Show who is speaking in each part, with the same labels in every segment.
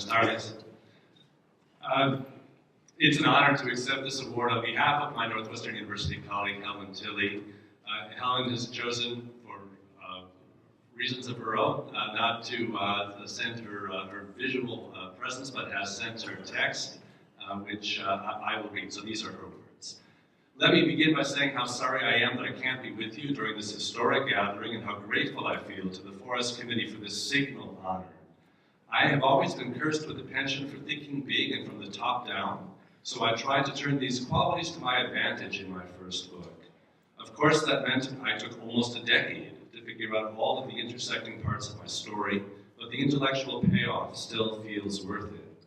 Speaker 1: Buenos tardes. It's an honor to accept this award on behalf of my Northwestern University colleague, Helen Tilley. Helen has chosen, for reasons of her own, not to send her visual presence, but has sent her text, which I will read. So these are her words. Let me begin by saying how sorry I am that I can't be with you during this historic gathering and how grateful I feel to the Forest Committee for this signal honor. I have always been cursed with a penchant for thinking big and from the top down, so I tried to turn these qualities to my advantage in my first book. Of course, that meant I took almost a decade to figure out all of the intersecting parts of my story, but the intellectual payoff still feels worth it.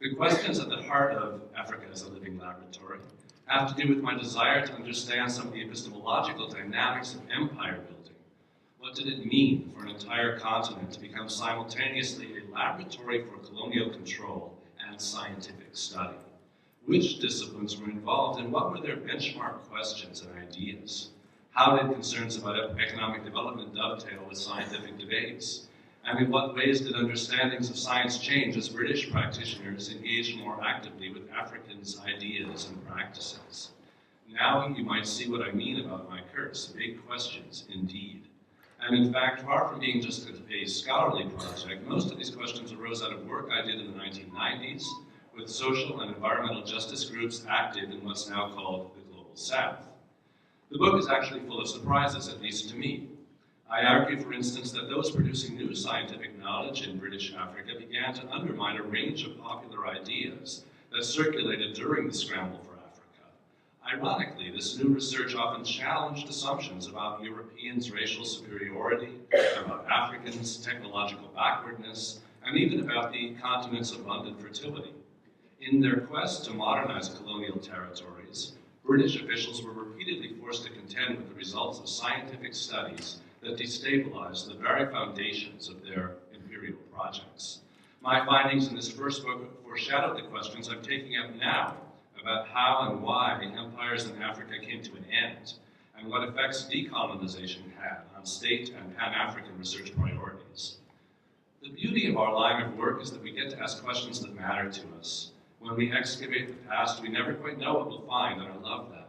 Speaker 1: The questions at the heart of Africa as a Living Laboratory have to do with my desire to understand some of the epistemological dynamics of empire building. What did it mean for an entire continent to become simultaneously a laboratory for colonial control and scientific study? Which disciplines were involved and what were their benchmark questions and ideas? How did concerns about economic development dovetail with scientific debates? And in what ways did understandings of science change as British practitioners engaged more actively with Africans' ideas and practices? Now you might see what I mean about my curse. Big questions, indeed. And in fact, far from being just a scholarly project, most of these questions arose out of work I did in the 1990s with social and environmental justice groups active in what's now called the Global South. The book is actually full of surprises, at least to me. I argue, for instance, that those producing new scientific knowledge in British Africa began to undermine a range of popular ideas that circulated during the scramble for Africa. Ironically, this new research often challenged assumptions about Europeans' racial superiority, about Africans' technological backwardness, and even about the continent's abundant fertility. In their quest to modernize colonial territories, British officials were repeatedly forced to contend with the results of scientific studies that destabilized the very foundations of their imperial projects. My findings in this first book foreshadowed the questions I'm taking up now about how and why empires in Africa came to an end, and what effects decolonization had on state and Pan-African research priorities. The beauty of our line of work is that we get to ask questions that matter to us. When we excavate the past, we never quite know what we'll find, and I love that.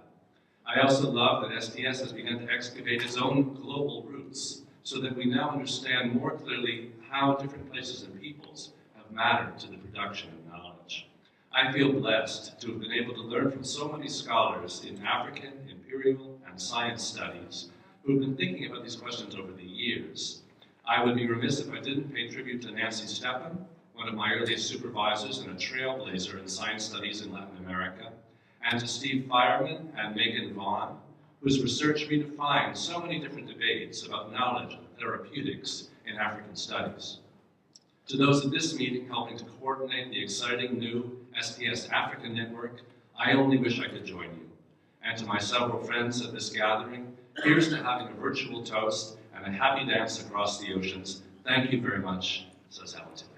Speaker 1: I also love that STS has begun to excavate its own global roots, so that we now understand more clearly how different places and peoples have mattered to the production of knowledge. I feel blessed to have been able to learn from so many scholars in African, imperial, and science studies who have been thinking about these questions over the years. I would be remiss if I didn't pay tribute to Nancy Steppen, one of my earliest supervisors and a trailblazer in science studies in Latin America, and to Steve Fireman and Megan Vaughn, whose research redefined so many different debates about knowledge and therapeutics in African studies. To those at this meeting helping to coordinate the exciting new STS Africa network, I only wish I could join you. And to my several friends at this gathering, here's to having a virtual toast and a happy dance across the oceans. Thank you very much, says Helen Tilley.